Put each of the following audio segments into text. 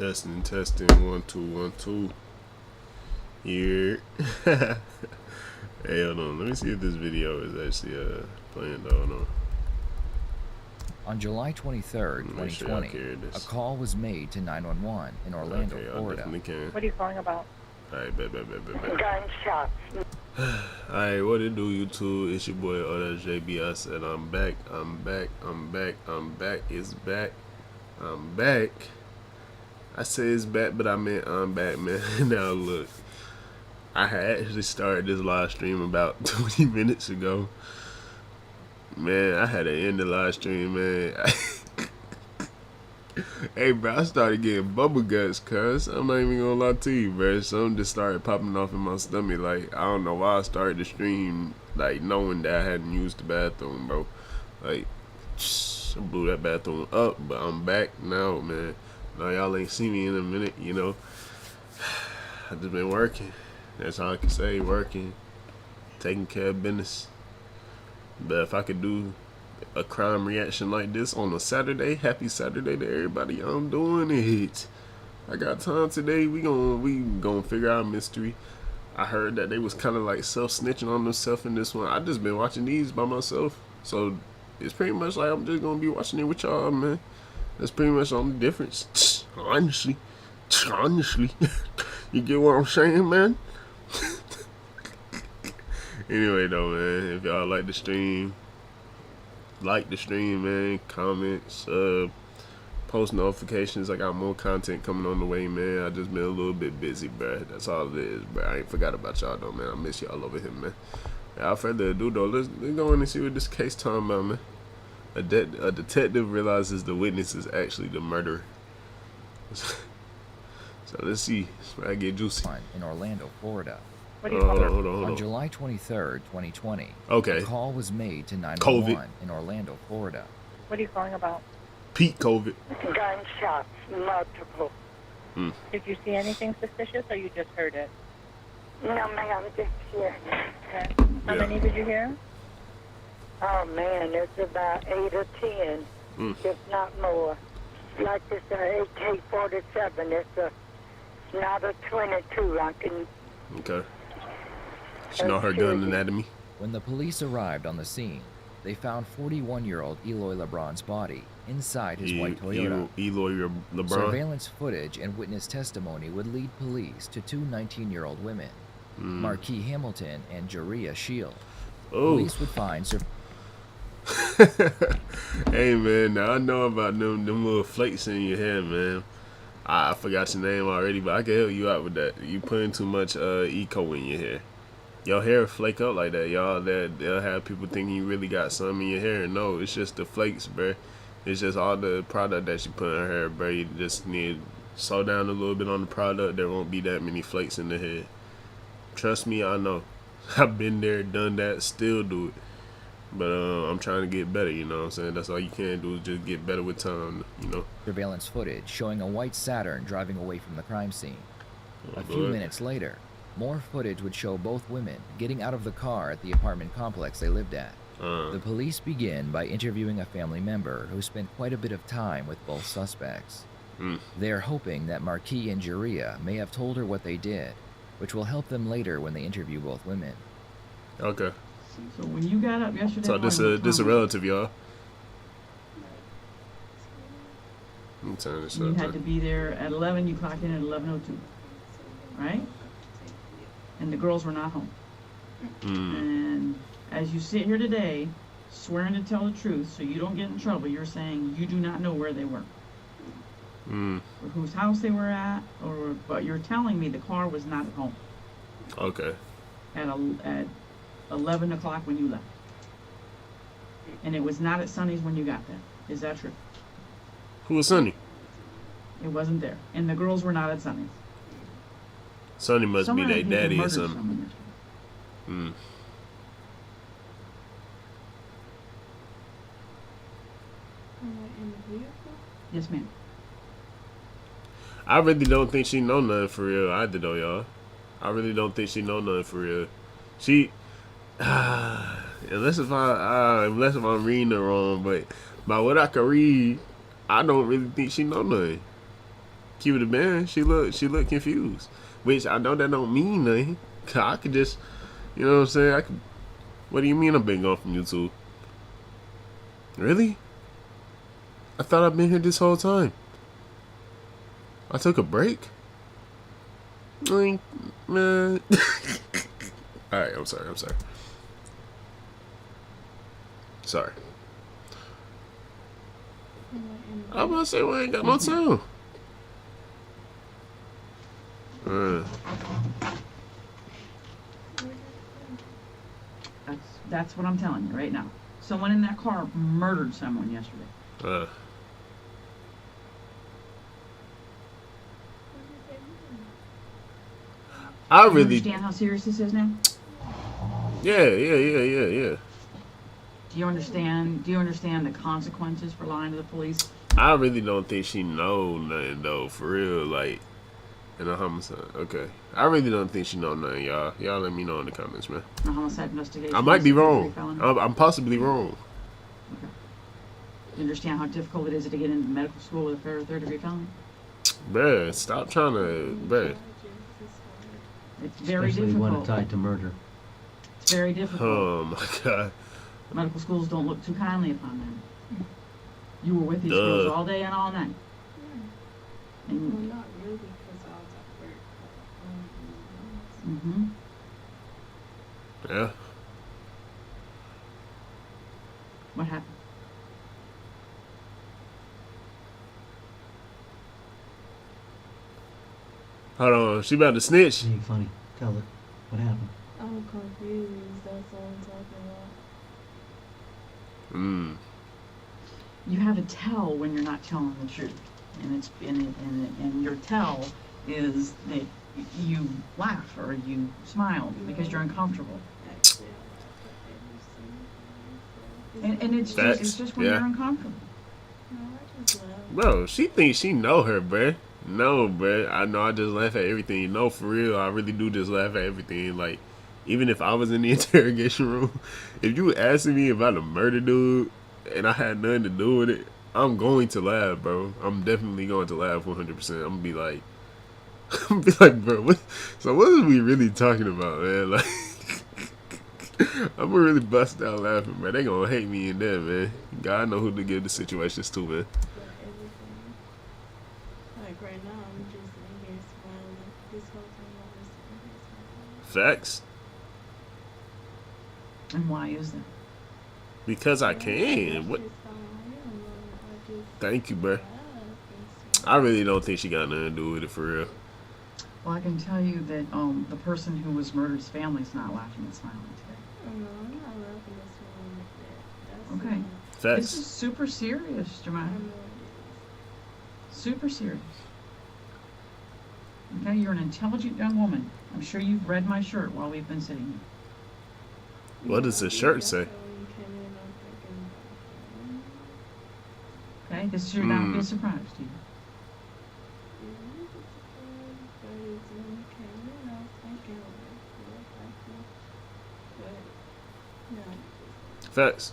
Testing, testing, 1 2 1 2. Here. Hey, hold on. Let me see if this video is actually playing though. Hold on. On July 23rd, 2020, a call was made to 911 in Orlando, Florida. What are you calling about? Alright, bet. Gunshots. Alright, what it do, YouTube? It's your boy, that's JB. I said I'm back. It's back. I'm back. I say it's back, but I meant I'm back, man. Now look, I had actually started this live stream about 20 minutes ago. Man, I had to end the live stream, man. Hey, bro, I started getting bubble guts, cuz. I'm not even gonna lie to you, bro. Something just started popping off in my stomach. Like, I don't know why I started the stream, like, knowing that I hadn't used the bathroom, bro. Like, I blew that bathroom up, but I'm back now, man. Now y'all ain't see me in a minute, you know. I just been working. That's all I can say, working. Taking care of business. But if I could do a crime reaction like this on a Saturday, happy Saturday to everybody, I'm doing it. I got time today. We gonna figure out a mystery. I heard that they was kind of like self-snitching on themselves in this one. I just been watching these by myself, so it's pretty much like I'm just gonna be watching it with y'all, man. That's pretty much the only difference. Honestly. You get what I'm saying, man? Anyway, though, man, if y'all like the stream, man, comment, sub, post notifications. I got more content coming on the way, man. I just been a little bit busy, bruh. That's all it is, bruh. I ain't forgot about y'all, though, man. I miss y'all over here, man. Without further ado, though, let's go in and see what this case talking about, man. A detective realizes the witness is actually the murderer. So let's see. I get juicy. In Orlando, Florida. What are you calling? Hold on. On July 23rd, 2020, okay. a call was made to 911 in Orlando, Florida. What are you calling about? Pete COVID. Gunshots, multiple. Did you see anything suspicious, or you just heard it? No, ma'am, just hear. Okay. How many did you hear? Oh, man, it's about 8 or 10, if not more. Like this AK-47, it's not a 22. I can... Okay. She know her gun anatomy. When the police arrived on the scene, they found 41-year-old Eloy LeBron's body inside his white Toyota. Eloy LeBron. Surveillance footage and witness testimony would lead police to two 19-year-old women, Marquis Hamilton and Jaria Shield. Police would find... Hey, man, now I know about them little flakes in your hair, man. I forgot your name already, but I can help you out with that. You putting too much eco in your hair. Your hair flake up like that, y'all. They'll have people thinking you really got some in your hair. No, it's just the flakes, bruh. It's just all the product that you put in her hair, bruh. You just need to slow down a little bit on the product. There won't be that many flakes in the hair. Trust me, I know. I've been there, done that, still do it. But I'm trying to get better, you know what I'm saying? That's all you can do is just get better with time, you know? Surveillance footage showing a white Saturn driving away from the crime scene. A few minutes later, more footage would show both women getting out of the car at the apartment complex they lived at. The police begin by interviewing a family member who spent quite a bit of time with both suspects. They are hoping that Marquis and Jaria may have told her what they did, which will help them later when they interview both women. Okay. So when you got up yesterday, so this a relative, y'all. I'm turning this up. You had to be there at 11. You clocked in at 11:02, right? And the girls were not home. And as you sit here today, swearing to tell the truth, so you don't get in trouble, you're saying you do not know where they were, or whose house they were at, but you're telling me the car was not at home. Okay. At 11 o'clock when you left. And it was not at Sonny's when you got there. Is that true? Who was Sonny? It wasn't there. And the girls were not at Sonny's. Sonny must be their daddy or something. Yes, ma'am. I really don't think she know nothing for real either, though, y'all. I really don't think she know nothing for real. She... unless if I'm reading it wrong, but by what I can read, I don't really think she know nothing. keep it a band. She looked confused, which I know that don't mean nothing. 'Cause I could just, you know what I'm saying? I could. What do you mean I've been gone from YouTube? Really? I thought I've been here this whole time. I took a break. Like, man. All right, I'm sorry. Sorry. I'm about to say we ain't got no time. That's what I'm telling you right now. Someone in that car murdered someone yesterday. I You really understand how serious this is now? Yeah. Do you understand the consequences for lying to the police? I really don't think she know nothing though, for real. Like, in a homicide. Okay, I really don't think she know nothing, y'all. Y'all let me know in the comments, man. A homicide investigation. I might be wrong. Felony? I'm possibly wrong. Okay. You understand how difficult it is to get into medical school with a third degree felony? Bruh, stop trying to, bruh. It's very Especially difficult. one tied to murder. It's very difficult. Oh my god. Medical schools don't look too kindly upon them. You were with these girls all day and all night. And Well, not really, because I was at work. mm-hmm. Yeah. What happened? Hold on, she about to snitch. Being funny. Tell it. What happened? I'm confused. That's all I'm talking about. You have a tell when you're not telling the truth, and your tell is that you laugh or you smile because you're uncomfortable. Actually, I laugh at every single thing. And it's Facts. just when Yeah. you're uncomfortable. No, I just laugh. Bro, she thinks she know her, bruh. No, bruh. I know I just laugh at everything. No, for real, I really do just laugh at everything. Like, even if I was in the interrogation room, if you asking me about a murder dude and I had nothing to do with it, I'm going to laugh, bro. I'm definitely going to laugh 100%. I'm gonna be like, bro, what are we really talking about, man? Like, I'm gonna really bust out laughing, bro. They gonna hate me in there, man. God know who to give the situations to, man. But everything. Like right now, I'm just sitting here smiling. This whole time I was sitting here smiling. Facts. And why is that? Because I can. What? That's just how I am. I just Thank you, bro. laugh and stuff. I really don't think she got nothing to do with it, for real. Well, I can tell you that the person who was murdered's family's not laughing and smiling today. Oh, no, I'm not laughing and smiling like that. That's Okay. not- This is Facts. super serious, I Jemima. know it Super serious. Okay, you're an intelligent young woman. I'm sure you've read my shirt while we've been sitting here. is. What does the Yeah, shirt that's say? how when you came in, I'm thinking, Okay, this should not be a surprise to you. Facts.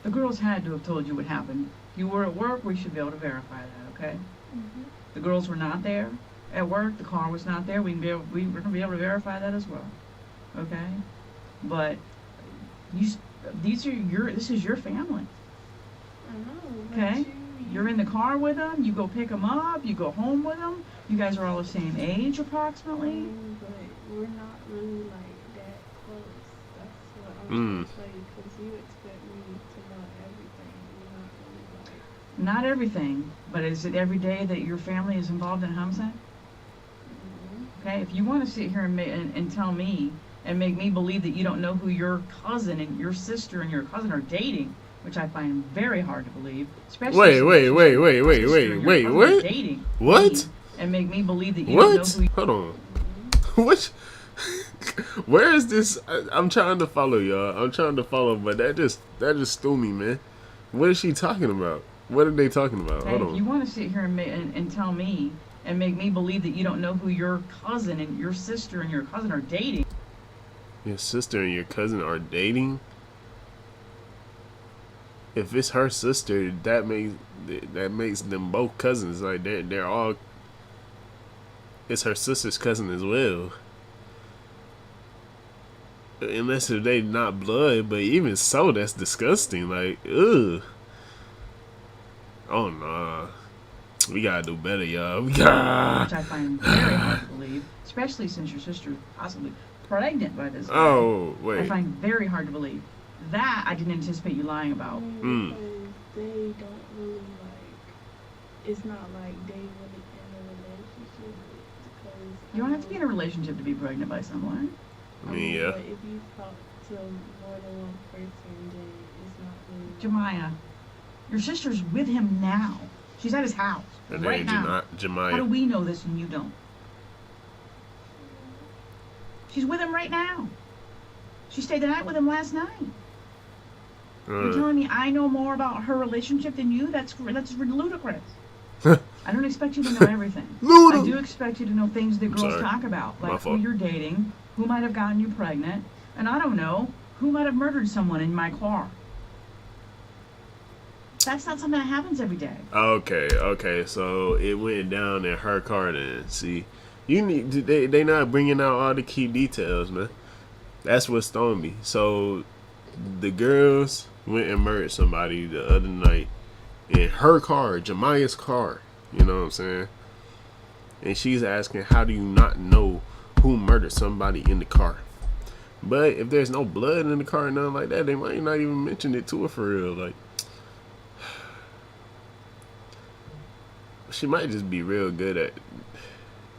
The girls had to have told you what happened. If you were at work, we should be able to verify that, okay? The girls were not there at work. The car was not there. We're going to be able to verify that as well, okay? But this is your family, okay? You're in the car with them. You go pick them up. You go home with them. You guys are all the same age, approximately. But we're not really like that close. That's what I'm trying to tell you, because you expect me to know everything. We're not really like. Not everything, but is it every day that your family is involved in homicide? Okay, if you want to sit here and tell me and make me believe that you don't know who your cousin and your sister and your cousin are dating, which I find very hard to believe, especially Wait, since wait, your wait, sister wait, and wait, your wait, cousin wait, are what? dating What? me and make me believe that you don't know What? who. Hold on. What? Where is this? I'm trying to follow, y'all. I'm trying to follow, but that just threw me, man. What is she talking about? What are they talking about? Okay, Hold if you on. want to sit here and tell me and make me believe that you don't know who your cousin and your sister and your cousin are dating. Your sister and your cousin are dating? if it's her sister, that makes them both cousins. Like they're all. It's her sister's cousin as well. Unless if they not blood, but even so, that's disgusting. Like, ugh. Oh no, we gotta do better, y'all. We gotta. Which I find very hard to believe, especially since your sister is possibly pregnant by this guy. Oh wait. I find very hard to believe. That I didn't anticipate you lying about. Because they don't really like. It's not like they really in a relationship. Because You don't have to be in a relationship to be pregnant by someone. I mean, yeah. But if you talk to more than one person, then it's not really. Jemiah, your sister's with him now. She's at his house Her right name now. Jemiah. How do we know this and you don't? She's with him right now. She stayed the night with him last night. You're telling me I know more about her relationship than you? That's ludicrous. I don't expect you to know everything. I do expect you to know things that girls talk about, like who you're dating, who might have gotten you pregnant, and I don't know, who might have murdered someone in my car. That's not something that happens every day. Okay, so it went down in her car then. See, they not bringing out all the key details, man. That's what's throwing me. So the girls went and murdered somebody the other night in her car, Jemiah's car. You know what I'm saying? And she's asking, how do you not know who murdered somebody in the car? But if there's no blood in the car or nothing like that, they might not even mention it to her for real. Like, she might just be real good at,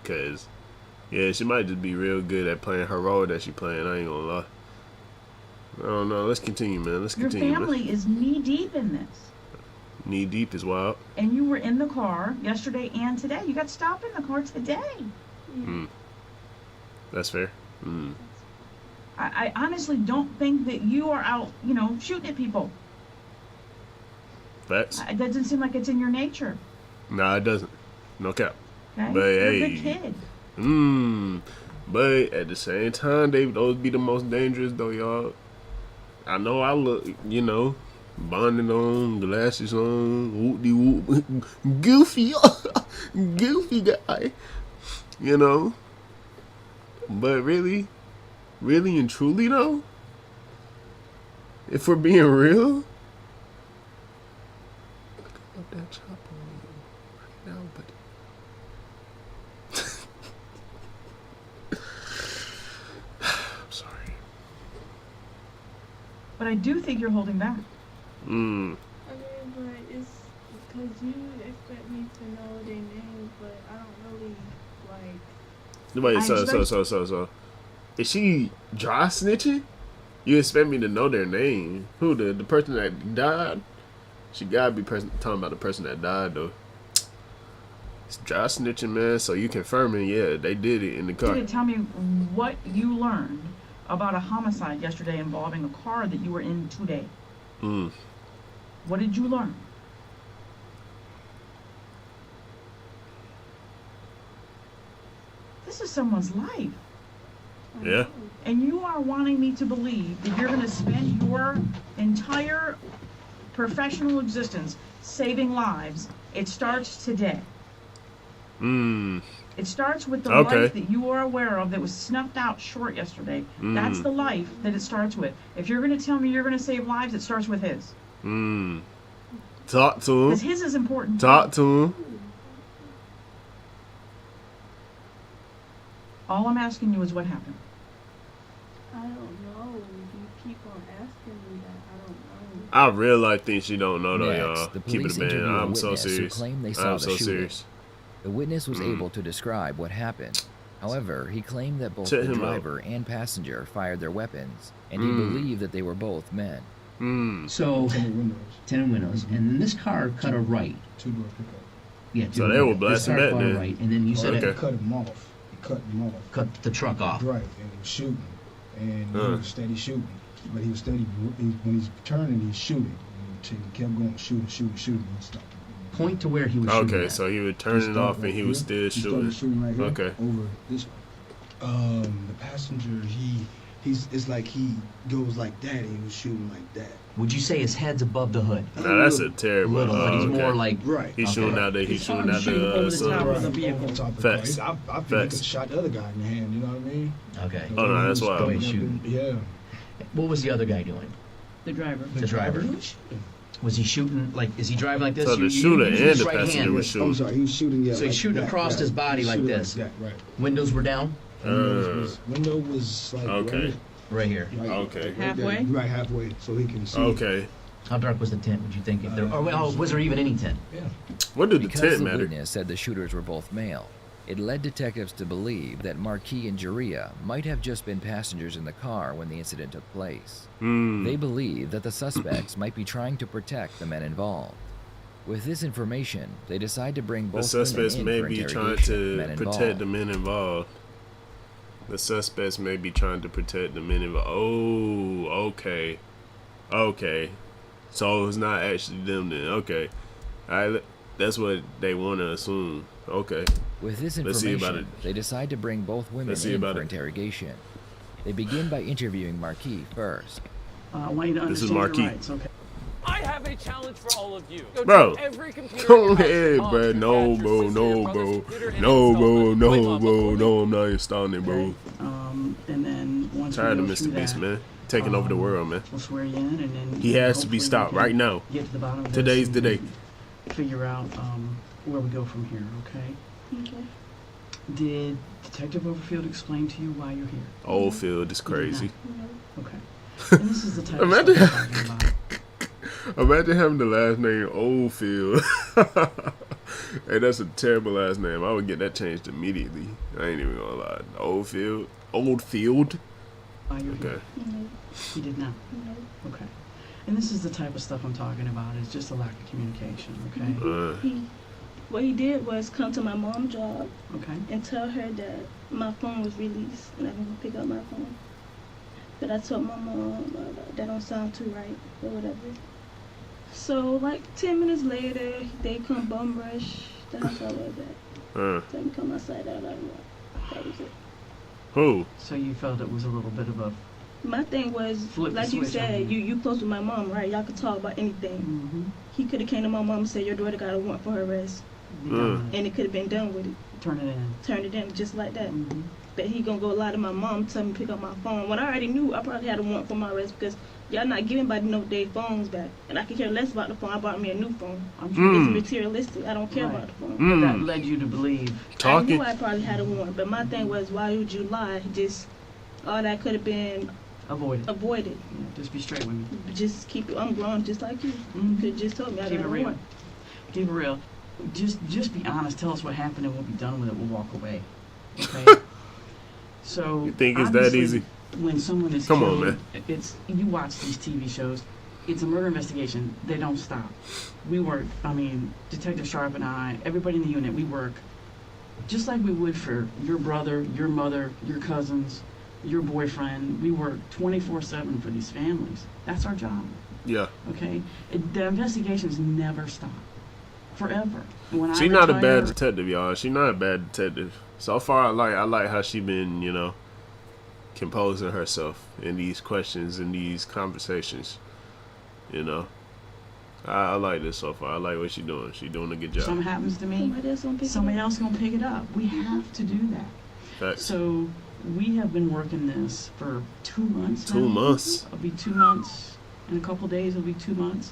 she might just be real good at playing her role that she playing. I ain't gonna lie. I don't know. Let's continue, man. Your family is knee deep in this. Knee deep is wild. And you were in the car yesterday and today. You got stopped in the car today. That's fair. I honestly don't think that you are out, shooting at people. Facts. It doesn't seem like it's in your nature. Nah, it doesn't. No cap. Okay? But You're hey. a good kid. But at the same time, those be the most dangerous though, y'all. I know I look, bonded on, glasses on, whoop-de-whoop, goofy, goofy guy, But really and truly though, if we're being real, look that chop on you right now, but. But I do think you're holding back. I mean, but it's because you expect me to know their names, but I don't really like. Wait, so, is she dry snitching? You expect me to know their name? Who, the person that died? She gotta be talking about the person that died, though. It's dry snitching, man, so you confirming, yeah, they did it in the car. Tell me what you learned about a homicide yesterday involving a car that you were in today. What did you learn? This is someone's life. Yeah. And you are wanting me to believe that you're going to spend your entire professional existence saving lives. It starts today. It starts with the life that you are aware of that was snuffed out short yesterday. That's the life that it starts with. If you're going to tell me you're going to save lives, it starts with his. Talk to him. Because his is important. Talk to him. All I'm asking you is what happened. I don't know. You keep on asking me that. I don't know. I really think she don't know though, y'all. The Keep it police a man. interview a I'm so witness who serious. claimed they saw I'm the so shooting. serious. The witness was able to describe what happened. However, he claimed that both Check the him driver and passenger fired their weapons, and he believed that they were both men. So, tinted windows, and then this car cut a right. Two-door pickup. Yeah, So they were blasting this car back cut a then. right, and then you said Okay. it Cut him off. He cut him off. cut the truck off. Right, and he was shooting. And he was steady shooting. But he was steady, when he's turning, he's shooting. And he kept going, shooting. He stopped. Point to where he was shooting. Okay, at. so he would turn it off and he was still He started shooting. shooting right here. Okay. Over this way. The passenger, he it's like he goes like that and he was shooting like that. Would you say his head's above the hood? Now that's a terrible. Little, but he's okay. more like Right. He's shooting out the. He's shooting out shooting over the the. top of Right, the vehicle. over the top of the car. Facts. I think he Facts. could have shot the other guy in the hand. You know what I mean? okay. Oh, no, that's why I Up was in- shooting. Yeah. What was the other guy doing? The driver. The driver. He was shooting. Was he shooting like? Is he driving like this? So the You- shooter you use and his the right passenger hand. was I'm shooting. sorry, he was shooting. Yeah. So he's like shooting that, across right. his body He was like shooting this. that, right. Windows were down. Window was like Okay. Right here. right, Okay. right Halfway? there, right halfway, so he can see. Okay. How dark was the tent? Would you think? If there, or well, was there even any tent? Yeah. What did the Because tent the matter? witness said the shooters were both male, it led detectives to believe that Marquis and Jaria might have just been passengers in the car when the incident took place. Hmm. They believe that the suspects might be trying to protect the men involved. With this information, they decide to bring The both suspects women in may for be trying interrogation of the to men protect involved. the men involved. The suspects may be trying to protect the men involved. Oh, okay. Okay. So it's not actually them then. Okay. Alright, that's what they want to assume. Okay. With this Let's see about information, they decide to bring both women Let's see in about for it. interrogation. They begin by interviewing Marquis first. I want you to This is understand your Marquis. rights, okay? I have a challenge for all of you. Go Bro, check every computer go in your house, ahead, your mom's, bro. your No, dad's, your bro. sister, No, your brother's bro. computer, and No, install bro. them. No, Wait, Mom, bro. before we- No, I'm not installing it, bro. Okay? And then once Tired we of go Mr. through Beast, that, man. Taking over the world, man. we'll swear you in, and then He has to hopefully be we stopped can right now. Get to the bottom of this. Today's and the day. Figure out where we go from here. Okay? Okay. Did Detective Overfield explain to you why you're here? Oldfield is crazy. No. Okay. And this is the type of Imagine- stuff I'm talking about. Imagine having the last name Oldfield. Hey, that's a terrible last name. I would get that changed immediately. I ain't even gonna lie. Oldfield. Oldfield. Why you're here? Okay. No. He did not. No. Okay. And this is the type of stuff I'm talking about. It's just a lack of communication. Okay. What he did was come to my mom's job Okay. and tell her that my phone was released and I didn't pick up my phone. But I told my mom that don't sound too right or whatever. So like 10 minutes later, they come bum rush the house I was at. Tell me come outside out of that was it. Who? So you felt it was a little bit of a. My thing was, Flip the like you switch on said, you. you close with my mom, right? Y'all could talk about anything. Mm-hmm. He could have came to my mom and said, your daughter got a warrant for her arrest. And it could have been done with it. Turn it in. Turned it in just like that. Mm-hmm. But he gonna go lie to my mom, tell me to pick up my phone. When I already knew I probably had a warrant for my arrest because y'all not giving anybody no their phones back. And I could care less about the phone. I bought me a new phone. I'm sure It's materialistic. I don't care Right. about the phone. that led you to believe. I knew I probably had a warrant, but my thing was, why would you lie? Just all that could have been Avoid it. avoided. Yeah, just be straight with me. Just keep it. I'm grown, just like you. You could have just told me I Keep got it a real. warrant. Keep it real. Just be honest. Tell us what happened and we'll be done with it. We'll walk away. Okay. So You think it's that obviously, easy? When someone is Come on, killed, man. It's you watch these TV shows. It's a murder investigation. They don't stop. We work. I mean, Detective Sharp and I, everybody in the unit, we work just like we would for your brother, your mother, your cousins, your boyfriend. We work 24/7 for these families. That's our job. Yeah. Okay. The investigations never stop. Forever. When She I not a retire- bad detective, y'all. She not a bad detective. So far, I like how she been, composing herself in these questions, in these conversations. I like this so far. I like what she doing. She doing a good job. Something happens to me, Somebody else gonna pick somebody it up. else gonna pick it up. We have to do that. Facts. So we have been working this for 2 months. 2 now. months. It'll be 2 months. In a couple days, it'll be 2 months.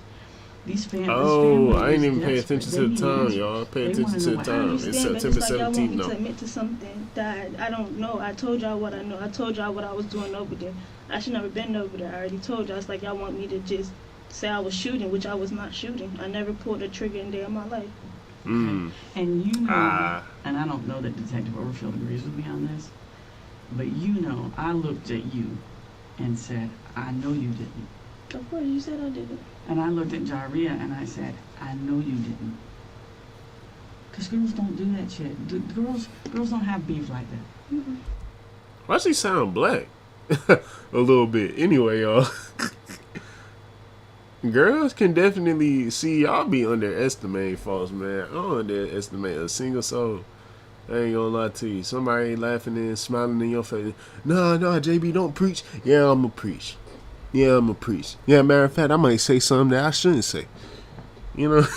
This Oh, family I ain't is even pay desperate. attention to They the need time, answers. y'all. Pay They attention wanna to know the what I time. happened. It's understand, but September it's like y'all want 17th me now. to admit to something that I don't know. I told y'all what I know. I told y'all what I was doing over there. I should never been over there. I already told y'all. It's like y'all want me to just say I was shooting, which I was not shooting. I never pulled a trigger in a day of my life. Mm. And you know, Ah. and I don't know that Detective Overfield agrees with me on this, but you know, I looked at you and said, I know you didn't. Of course, you said I did it. And I looked at Jaria and I said, I know you didn't. Because girls don't do that shit. Girls don't have beef like that. Why she sound black? A little bit. Anyway, y'all. Girls can definitely see y'all be underestimating folks, man. I don't underestimate a single soul. I ain't gonna lie to you. Somebody ain't laughing and smiling in your face. No, JB, don't preach. Yeah, I'ma preach. Yeah, I'ma preach. Yeah, matter of fact, I might say something that I shouldn't say. You know?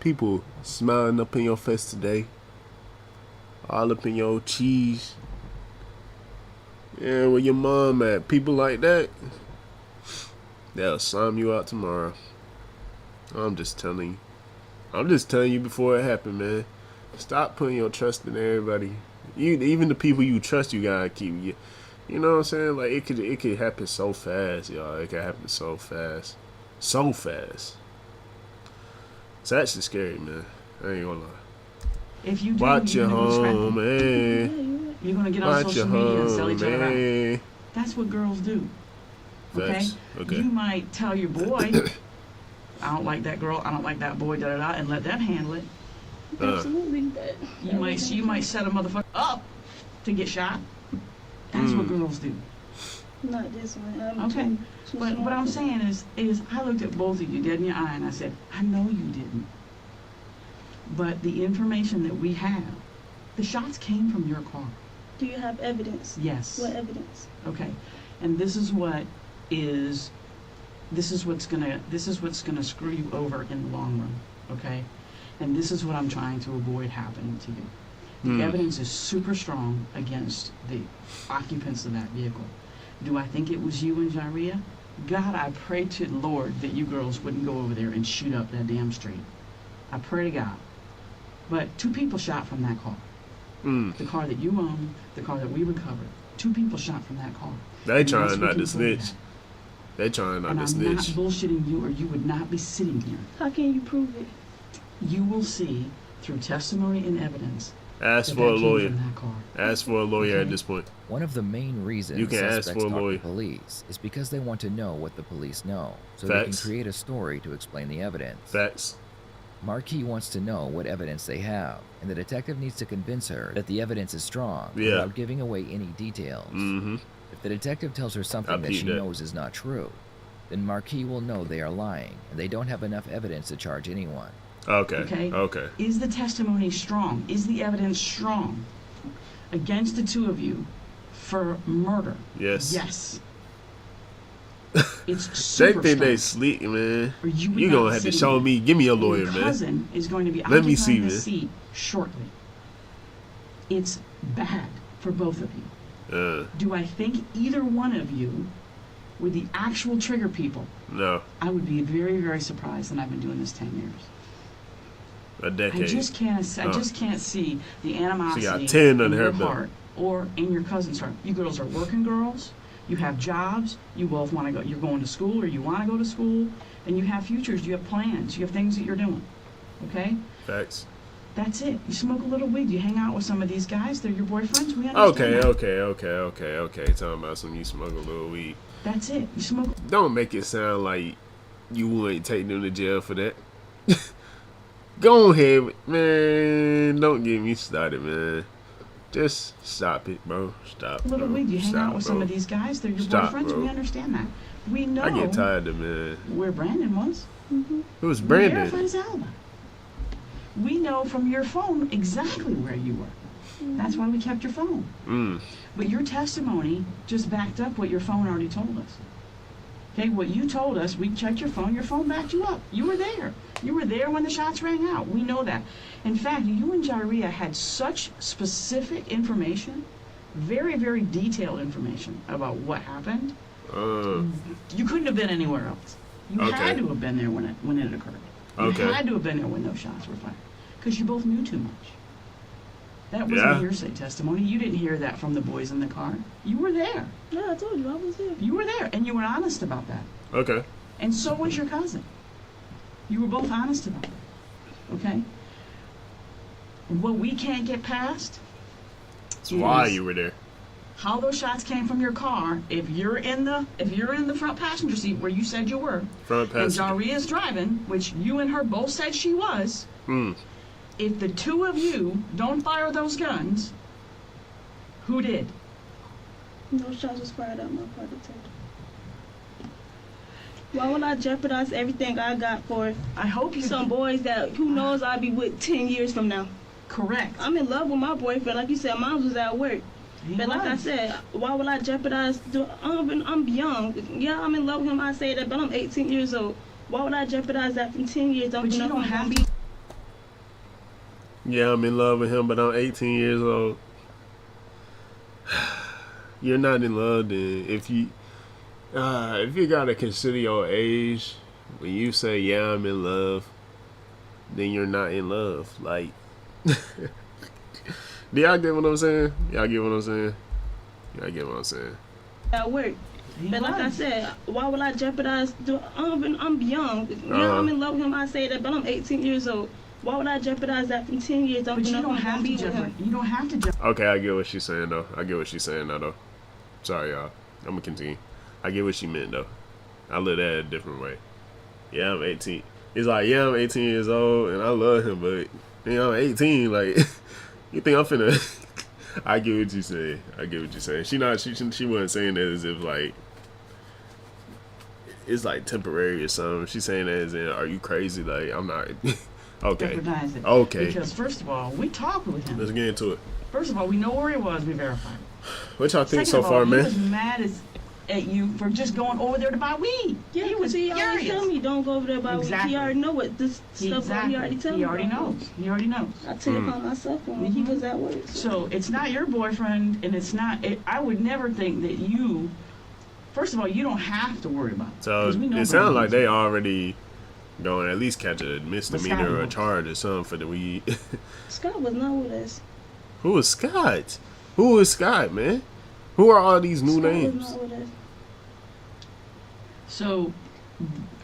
People smiling up in your face today. All up in your cheese. Yeah, where your mom at? People like that, they'll sum you out tomorrow. I'm just telling you. I'm just telling you before it happened, man. Stop putting your trust in everybody. Even the people you trust, you gotta keep. You know what I'm saying? Like it could happen so fast, y'all. It could happen so fast, so fast. It's actually scary, man. I ain't gonna lie. If you do, Watch your you're gonna go scrap home, them. man. You're gonna get on Watch your social media and sell home, each other out. man. That's what girls do. Okay? Facts. Okay. You might tell your boy, I don't like that girl, I don't like that boy, da da da, and let them handle it. Absolutely. But You might set a motherfucker up to get shot. That's what girls do. not this one. I'm Okay. too But smart what I'm for saying is I looked at both of you dead in your eye and I said, I know you didn't. But the information that we have, the shots came from your car. that. Do you have evidence? Yes. What evidence? Okay. And this is what's gonna screw you over in the long run. Okay? And this is what I'm trying to avoid happening to you. The evidence is super strong against the occupants of that vehicle. Do I think it was you and Jaria? God, I pray to the Lord that you girls wouldn't go over there and shoot up that damn street. I pray to God. But 2 people shot from that car. The car that you own, the car that we recovered. 2 people shot from that car. They And that's trying what not can to prove snitch. that. They trying not And to I'm not snitch. bullshitting you, or you would not be sitting here. How can you prove it? You will see through testimony and evidence Ask that for a came lawyer. from that car. Ask for a lawyer at Okay. this point. One of the main reasons You can ask suspects for a talk lawyer. to police is because they want to know what the police know, so Facts. they can create a story to explain the evidence. Facts. Marquis wants to know what evidence they have, and the detective needs to convince her that the evidence is strong Yeah. without giving away any details. Mm-hmm. If the detective tells her something that peeped she that. knows is not true, then Marquis will know they are lying, and they don't have enough evidence to charge anyone. Okay. Okay. Is the testimony strong? Is the evidence strong against the 2 of you for murder? Yes. Yes. It's They super think they strong. sleep, man. Or you would You not gonna have to sit show here. me. Give me a And lawyer, your man. cousin is going to be Let me occupying see, the man. seat shortly. It's bad for both of you. Do I think either one of you were the actual trigger people? No. I would be very, very surprised, and I've been doing this 10 years. A decade. I just can't see the animosity She got 10 in on her your belt. heart or in your cousin's heart. You girls are working girls. You have jobs. You both want to go. You're going to school, or you want to go to school, and you have futures. You have plans. You have things that you're doing. Okay. Facts. That's it. You smoke a little weed. You hang out with some of these guys. They're your boyfriends. We understand that. Okay. Talking about some you smoke a little weed. That's it. You smoke. Don't make it sound like you wouldn't take them to jail for that. Go ahead, man. Don't get me started, man. Just stop it, bro. Stop. A little bro. weed. You hang Stop, out with bro. some of these guys. They're your Stop, boyfriends. bro. We understand that. We know I get tired of man. where Brandon was. Who's We Brandon? verified his alibi. We know from your phone exactly where you were. That's why we kept your phone. But your testimony just backed up what your phone already told us. Okay, what you told us, we checked your phone backed you up. You were there. You were there when the shots rang out. We know that. In fact, you and Jaria had such specific information, very, very detailed information about what happened. You couldn't have been anywhere else. You Okay. had to have been there when it occurred. You Okay. had to have been there when those shots were fired. Because you both knew too much. That wasn't Yeah. hearsay testimony. You didn't hear that from the boys in the car. You were there. Yeah, I told you I was there. You were there, and you were honest about that. Okay. And so was your cousin. You were both honest about it. Okay? What we can't get past That's why is you were there. how those shots came from your car. If you're in the front passenger seat where you said you were, Front and passenger. Jaria's driving, which you and her both said she was, if the 2 of you don't fire those guns, who did? No shots was fired out my car, detective. Why would I jeopardize everything I got for I hope you. some boys that who knows I'll be with 10 years from now? Correct. I'm in love with my boyfriend. Like you said, mine was at work. He But like I was. said, why would I jeopardize? I'm young. Yeah, I'm in love with him. I say that, but I'm 18 years old. Why would I jeopardize that from 10 years? But you don't have to. Yeah, I'm in love with him, but I'm 18 years old. You're not in love then. If you gotta consider your age, when you say, yeah, I'm in love, then you're not in love. Like, do y'all get what I'm saying? Y'all get what I'm saying? Y'all get what I'm saying? At work. But like I said, why would I jeopardize? I'm young. Yeah, I'm in love with him. I say that, but I'm 18 years old. Why would I jeopardize that from 10 years? But you don't have to jeopardize. You don't have to jeopardize. Okay, I get what she's saying, though. I get what she's saying now, though. Sorry, y'all. I'm gonna continue. I get what she meant, though. I look at it a different way. Yeah, I'm 18. It's like, yeah, I'm 18 years old, and I love him, but, you know, I'm 18. Like, you think I'm finna... I get what you're saying. I get what you're saying. She wasn't saying that as if, like, it's, like, temporary or something. She's saying that as in, are you crazy? Like, I'm not... Okay. Jeopardize it. Okay. Because first of all, we talked with him. Let's get into it. First of all, we know where he was. We verified. What y'all think Second so of all, far, man? He was mad at you for just going over there to buy weed. Yeah, he was he already furious. tell me don't go over there by Exactly. He already know what this stuff. Exactly. He already tell me. He already knows. He already knows. I tell you about myself when he was at work. So it's not your boyfriend, and it's not. I would never think that you. First of all, you don't have to worry about it. So 'cause we know it sounds about like it. they already going to at least catch a misdemeanor or a knows. charge or something for the weed. Scott was not with us. Who is Scott? Who is Scott, man? Who are all these new Scott names? was not with us. So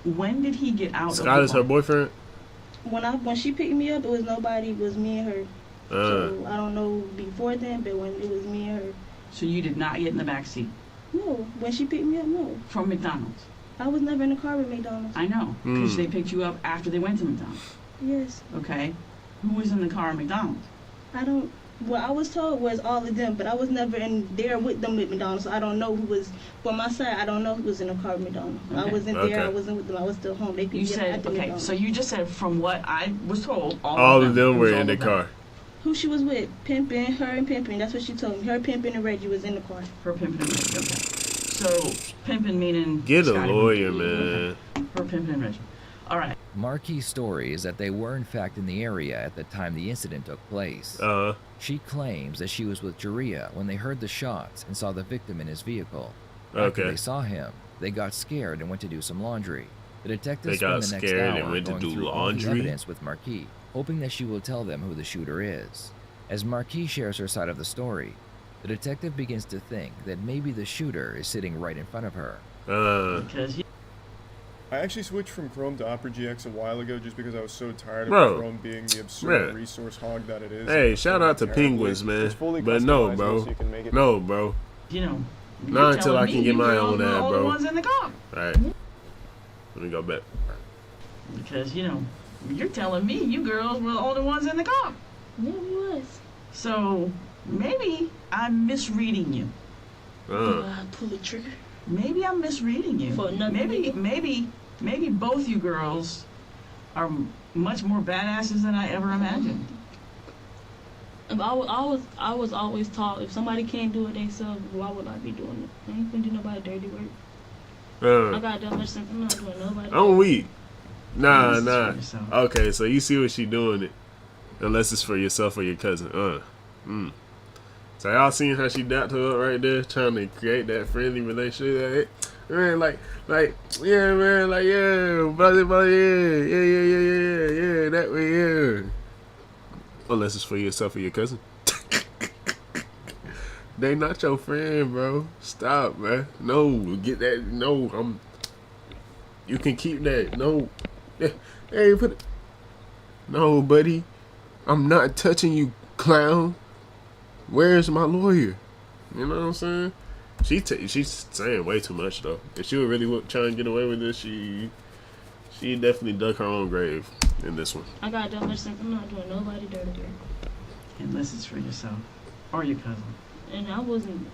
when did he get out? Scott of is the her car? boyfriend? When she picked me up, it was nobody. It was me and her. Uh, So I don't know before then, but when it was me and her. So you did not get in the back seat No, when she picked me up, no. from McDonald's. I was never in the car with McDonald's. I know, because they picked you up after they went to McDonald's. Yes. Okay, who was in the car at McDonald's? I don't. What I was told was all of them, but I was never in there with them with McDonald's. So I don't know who was from my side. I don't know who was in the car with McDonald's. I Okay. wasn't Okay. there. I wasn't with them. I was still home. They could You get said at the okay. McDonald's. So you just said from what I was told, all of them it were was in all the of them. car. Who she was with? Pimpin', her and Pimpin'. That's what she told me. Her, Pimpin', and Reggie was in the car. Her pimping and Reggie. Okay. So pimping meaning Get a Scotty lawyer, Pimpin'. man. Okay. Her pimping and Reggie. All right. Marquis' story is that they were in fact in the area at the time the incident took place. She claims that she was with Jaria when they heard the shots and saw the victim in his vehicle. After Okay. they saw him, they got scared and went to do some laundry. The detectives They got spent the next scared hour and went to going do through all the laundry? evidence with Marquis, hoping that she will tell them who the shooter is. As Marquis shares her side of the story, the detective begins to think that maybe the shooter is sitting right in front of her. Because I actually switched from Chrome to Opera GX a while ago just because I was so tired Bro. of Chrome being the absurd Bruh. resource hog that it is. Hey, It's shout running out to terribly. Penguins, man. It's fully But no, customizable, bro. so you can make it No, bro. you know. Not you're until telling I me can get you my girls own were ad, all bro. the ones in the car. Alright. Let me go back. Because you know, you're telling me you girls were all the ones in the car. Yeah, we was. So maybe I'm misreading you. Pull the trigger. Maybe I'm misreading you. For nothing. Maybe both you girls are much more badasses than I ever imagined. I was always taught if somebody can't do it themselves, why would I be doing it? I ain't gonna do nobody dirty work. I got that much sense. I'm not doing nobody. I'm weak. Nah, This is nah. for yourself. Okay, so you see what she doing it. Unless it's for yourself or your cousin. So y'all seen how she dapped her up right there, trying to create that friendly relationship. Man, yeah, man, yeah, brother, yeah, that way, yeah. Unless it's for yourself or your cousin. They not your friend, bro. Stop, man. No, get that. No, you can keep that. No, hey, put it. No, buddy. I'm not touching you, clown. Where's my lawyer? You know what I'm saying? She's saying way too much though. If she would really try and get away with this, she definitely dug her own grave in this one. I got that much sense. I'm not doing nobody dirty work. Unless it's for yourself or your cousin. And I wasn't.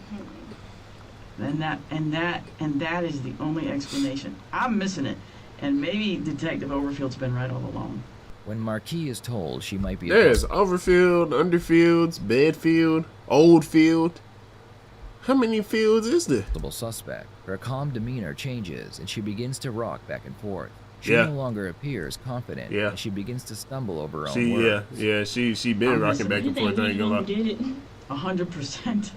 And that is the only explanation. I'm missing it. And maybe Detective Overfield's been right all along. When Marquis is told she might be There's overfield, underfields, bedfield, old field. How many fields is there? possible suspect, her calm demeanor changes and she begins to rock back and forth. She Yeah. no longer appears confident, Yeah. and she begins to stumble over her own She words. she been I'm rocking back You and think forth. I we ain't the gonna one who lie. did it? 100%.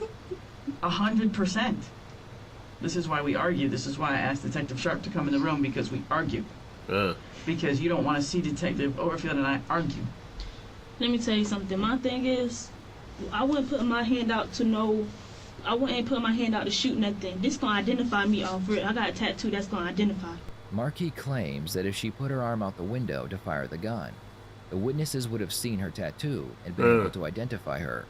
100%. This is why we argue. This is why I asked Detective Sharp to come in the room, because we argue. Because you don't want to see Detective Overfield and I argue. Let me tell you something. My thing is, I wouldn't put my hand out to know. I wouldn't put my hand out to shoot nothing. This gonna identify me off rip. I got a tattoo that's gonna identify. Marquis claims that if she put her arm out the window to fire the gun, the witnesses would have seen her tattoo and been able to identify her.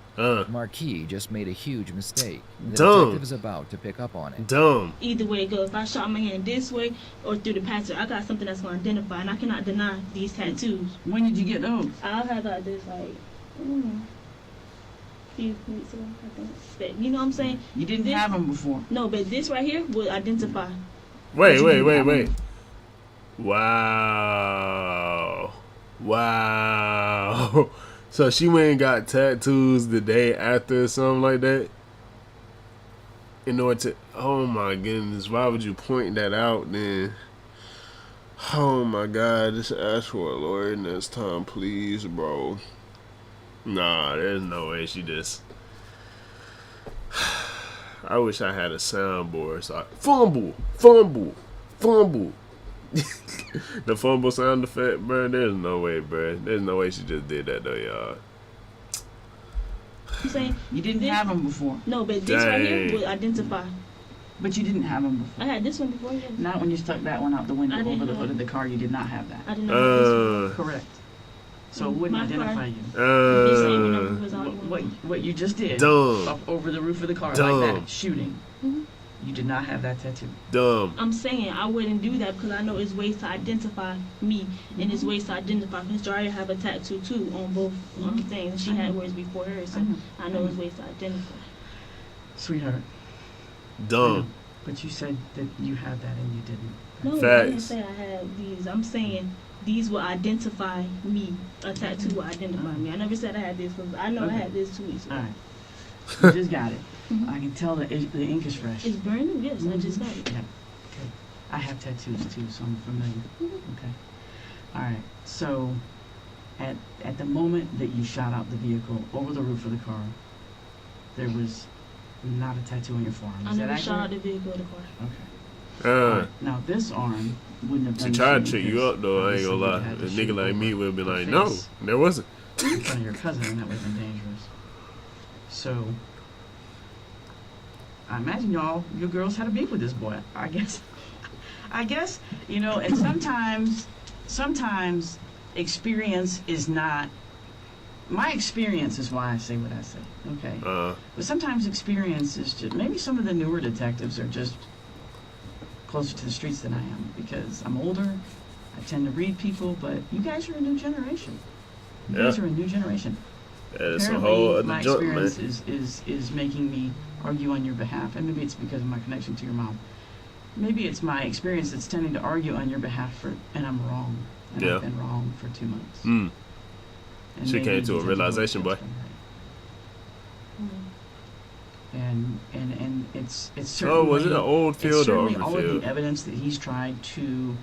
Marquis just made a huge mistake. The Dumb. detective is about to pick up on it. Dumb. Either way it goes. If I shot my hand this way or through the passage, I got something that's gonna identify, and I cannot deny these tattoos. When did you get those? I had got this like, few weeks ago, I think. But you know what I'm saying? You didn't This- have them before. No, but this right here would identify. Wait. Wow. Wow. So she went and got tattoos the day after or something like that? In order to... Oh my goodness. Why would you point that out then? Oh my God. Just ask for a lawyer next time, please, bro. Nah, there's no way she just... I wish I had a soundboard. So fumble. The fumble sound effect, bro. There's no way, bro. There's no way she just did that, though, y'all. I'm saying You didn't this- have them before. no, but this right here Dang. would identify. But you didn't have them before. I had this one before. Yeah. Not when you stuck that one out the window I didn't over the have hood of it. the car. You did not have that. I didn't know this one. Correct. So it wouldn't My identify car. you. You're saying your number was on What you just did Dumb. up over the roof of the car Dumb. like that, shooting. Mhm. You did not have that tattoo. Dumb. I'm saying I wouldn't do that because I know it's ways to identify me, and it's ways to identify. Because Jaria have a tattoo too on both things. She had words before her, so I know it's ways to identify. Sweetheart. I Dumb. know, but you said that you had that and you didn't. No, I didn't Facts. say I had these. I'm saying these will identify me. A tattoo will identify me. I never said I had this. Cause I know I had this 2 weeks ago. All right. You just got it. Mhm. I can tell that the ink is fresh. It's brand new. Yes, I just got it. Yeah. Okay. I have tattoos too, so I'm familiar. Okay. All right. So, at the moment that you shot out the vehicle over the roof of the car, there was not a tattoo on your forearm. I Is that never shot out accurate? the vehicle of the car. Okay. All Uh, right. Now this arm wouldn't have she done tried to shit trick you because up, though. I ain't gonna obviously lie. you had A to nigga shoot like me over would have been the like, no, face there wasn't. in front of your cousin, and that would have been dangerous. So, I imagine you girls had a beef with this boy. I guess, you know, and sometimes experience is not, my experience is why I say what I say, okay? But sometimes experience is just, maybe some of the newer detectives are just closer to the streets than I am, because I'm older, I tend to read people, but you guys are a new generation. You guys are a new generation. That's a Apparently, whole other my jump, man. experience is making me argue on your behalf, and maybe it's because of my connection to your mom. Maybe it's my experience that's tending to argue on your behalf and I'm wrong. And Yeah. I've been wrong for 2 months. Mm. And She maybe came to a Detective realization, boy. Overfield's been right. And it's Oh, certainly. was it an old It's field or certainly all of overfield? the evidence that he's tried to,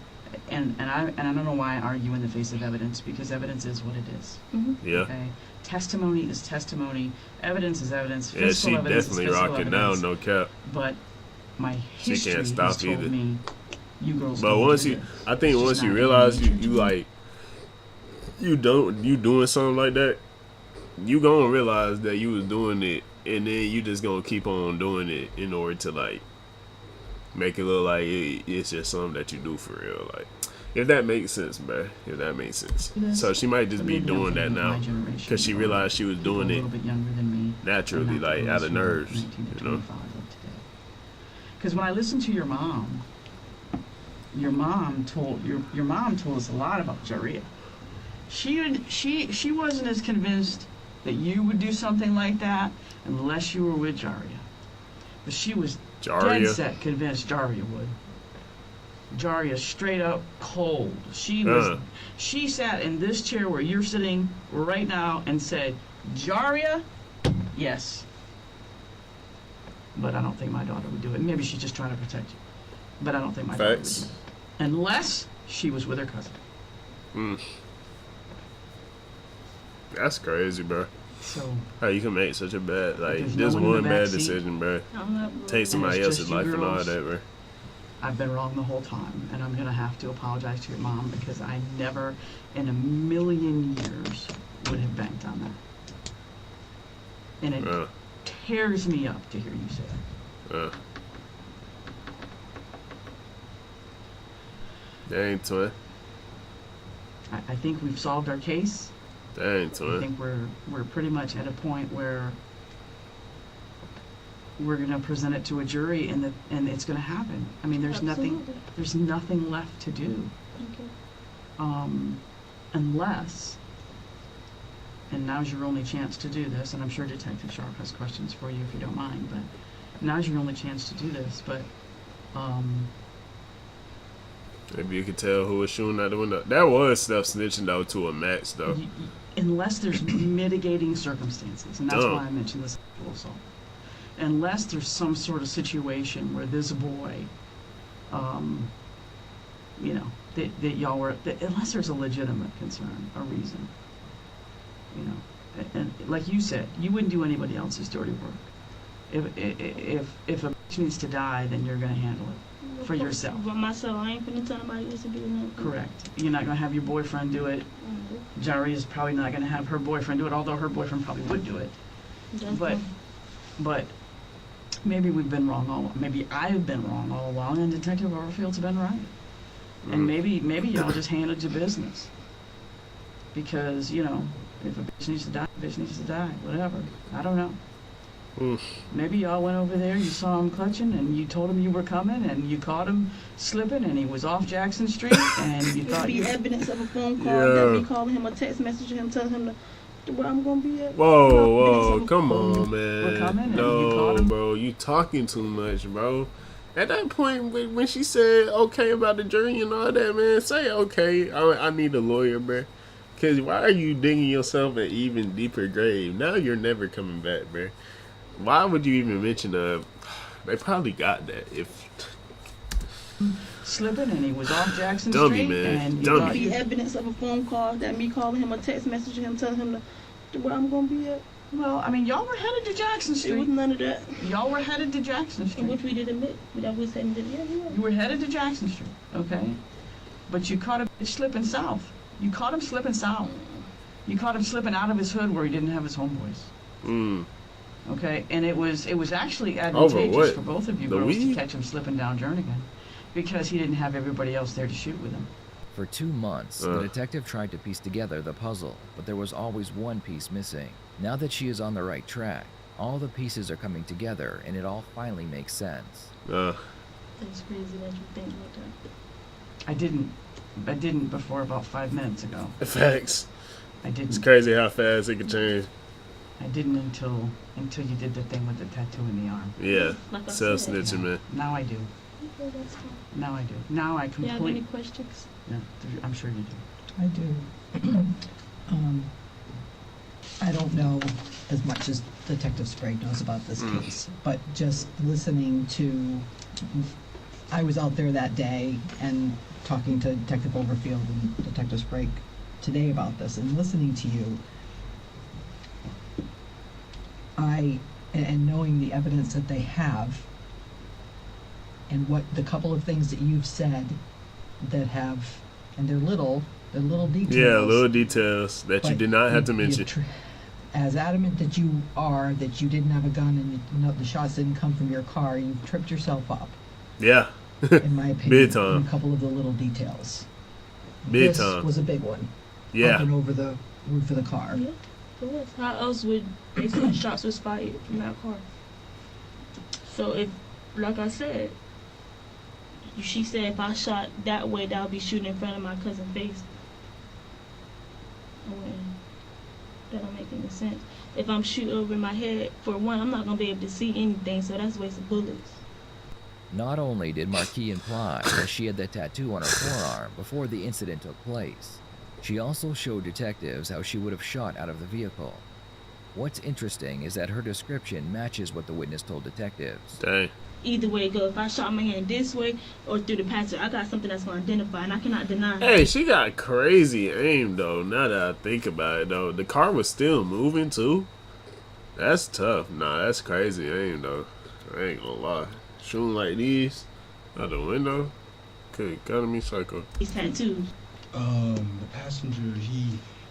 and I don't know why I argue in the face of evidence, because evidence is what it is. Yeah. Okay, testimony is testimony, evidence is evidence. Yeah, Physical she evidence definitely is physical rocking evidence. down, no cap. But my She history can't stop has told either. me, you girls. But don't once do you, this. I think It's once just you not realize human nature you to like, you doing something like that, you gonna realize that you was doing it, and then you just gonna keep on doing it in order to like make it look like it's just something that you do for real. Like, if that makes sense, bruh. If that makes sense. It is. So she might just But be maybe I'm doing that thinking of now my generation, because she or realized she was people doing a it little bit younger than me, naturally, and not like the out girls of who are nerves, 19 to you know. 25 of today. Because when I listened to your mom told us a lot about Jaria. She wasn't as convinced that you would do something like that unless you were with Jaria. But she was Jaria. Dead set convinced Jaria would. Jaria straight up cold. She sat in this chair where you're sitting right now and said, Jaria, yes. But I don't think my daughter would do it. Maybe she's just trying to protect you. But I don't think my daughter would do Facts. it. Unless she was with her cousin. That's crazy, bro. So How you can make such a bad, like, There's just no one in one the bad backseat. decision, bro. I'm not Take somebody it's else's just you life and all girls. that, bro. I've been wrong the whole time, and I'm gonna have to apologize to your mom because I never in a million years would have banked on that. And it tears me up to hear you say that. Dang, twin. I think we've solved our case. Dang, I twin. think we're pretty much at a point where we're gonna present it to a jury, and it's gonna happen. I mean, there's nothing left to do. Okay. Unless, and now's your only chance to do this, and I'm sure Detective Sharp has questions for you if you don't mind, but now's your only chance to do this, but Maybe you could tell who was shooting out the window. That was stuff snitching though to a max though. unless there's mitigating circumstances, and that's why I mentioned this sexual assault. Unless there's some sort of situation where this boy, you know, that y'all were, unless there's a legitimate concern, a reason, you know, and like you said, you wouldn't do anybody else's dirty work. If a bitch needs to die, then you're gonna handle it for yourself. But myself, I ain't finna tell nobody else to do nothing. Correct. You're not gonna have your boyfriend do it. Jari is probably not gonna have her boyfriend do it, although her boyfriend probably would do it. But maybe we've been wrong all. Maybe I've been wrong all along, and Detective Overfield's been right. And maybe y'all just handled your business. Because, you know, if a bitch needs to die, a bitch needs to die. Whatever. I don't know. Maybe y'all went over there, you saw him clutching, and you told him you were coming, and you caught him slipping, and he was off Jackson Street, and you thought be you... evidence of a phone call, that me calling him, a text message, him telling him where I'm gonna be at. Whoa, come on, We're coming, man. and you caught No, him. bro, you talking too much, bro. At that point, when she said okay about the jury and all that, man, say okay. I need a lawyer, bro. Cause why are you digging yourself an even deeper grave? Now you're never coming back, bro. Why would you even mention they probably got that if Slipping, and he was off Jackson Dummy, Street, man. and you Dummy. thought Be you... evidence of a phone call, that me calling him, a text message, him telling him where I'm gonna be at. Well, I mean, y'all were headed to Jackson It was Street. none of that. Y'all were headed to Jackson In Street. which we did admit. That we said, yeah, You were headed to Jackson Street, okay? But you caught a bitch slipping south. You caught him slipping south. You caught him slipping out of his hood where he didn't have his homeboys. Okay, and it was actually advantageous what? for both of you The girls to weed? catch him slipping down Jernigan, because he didn't have everybody else there to shoot with him. For 2 months, the detective tried to piece together the puzzle, but there was always one piece missing. Now that she is on the right track, all the pieces are coming together, and it all finally makes sense. That's crazy that you think like that. I didn't before about 5 minutes ago. facts. I didn't. It's crazy how fast it can change. I didn't until you did the thing with the tattoo in the arm. Yeah, Like I self said. snitching, man. Now I do. Okay, that's fine. Now I do. Now I You have any completely. questions? Yeah, I'm sure you do. I do. I don't know as much as Detective Sprague knows about this case, but just listening to, I was out there that day and talking to Detective Overfield and Detective Sprague today about this, and listening to you, and knowing the evidence that they have, and what the couple of things that you've said that have, and they're little details. Yeah, little details that you but did not have to you mention. as adamant that you are, that you didn't have a gun and the shots didn't come from your car, you've tripped yourself up, Yeah. in my opinion. Big time. In a couple of the little details. Big this time. was a big one. Yeah. Up and over the roof of the car. Yeah. How else would they say shots was fired from that car? So if, like I said, she said if I shot that way, that would be shooting in front of my cousin's face. That don't make any sense. If I'm shooting over my head, for one, I'm not gonna be able to see anything, so that's a waste of bullets. Not only did Marquis imply that she had the tattoo on her forearm before the incident took place, she also showed detectives how she would have shot out of the vehicle. What's interesting is that her description matches what the witness told detectives. Dang. Either way it goes, if I shot my hand this way or through the passenger, I got something that's going to identify, and I cannot deny. Hey, she got crazy aim though. Now that I think about it though, the car was still moving too. That's tough. Nah, that's crazy aim though. I ain't gonna lie. Shooting like these out the window, could got me psycho. These tattoos. The passenger,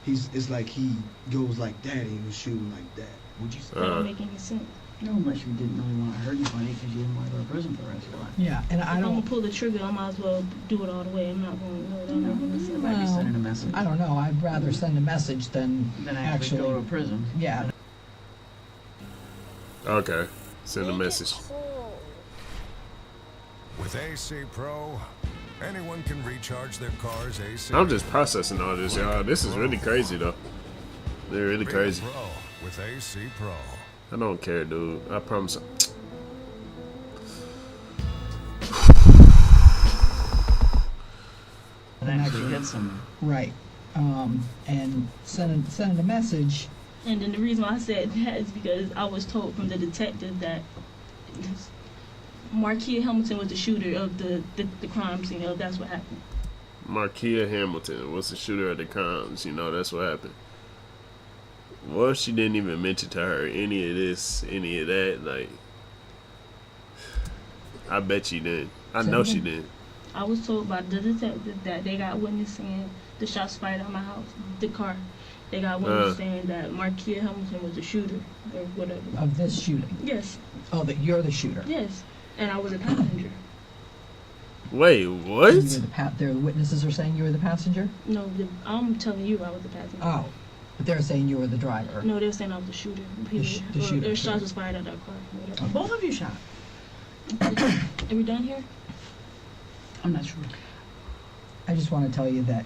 it's like he goes like that and he was shooting like that. Would you say? That don't make any sense. No, unless you didn't really want to hurt anybody because you didn't want to go to prison for the rest of your life. Yeah, and If I I'm don't. gonna pull the trigger, I might as well do it all the way. I'm not going to no, that don't make sense. Might be sending a message. I don't know. I'd rather send a message than Then actually go to prison. Yeah. Okay, send a message. With AC Pro, anyone can recharge their car's AC. I'm just processing all this, y'all. This is really crazy though. They're really Be a crazy. Pro with AC Pro. I don't care, dude. I promise. And actually get somewhere. Right. And sending a message. And then the reason why I said that is because I was told from the detective that Marquis Hamilton was the shooter of the crime scene. That's what happened. Marquia Hamilton was the shooter of the crimes. You know, that's what happened. Well, she didn't even mention to her any of this, any of that. Like, I bet she did. I know she did. I was told by the detective that they got witness saying the shots fired at my house, the car. They got witness saying that Marquis Hamilton was the shooter or whatever. Of this shooting? Yes. Oh, that you're the shooter? Yes. And I was a passenger. Wait, what? The witnesses are saying you were the passenger? No, I'm telling you I was the passenger. Oh, but they're saying you were the driver. No, they're saying I was the shooter. The shooter. Their shots was fired at that car. Whatever. Both of you shot. Are we done here? I'm not sure. I just want to tell you that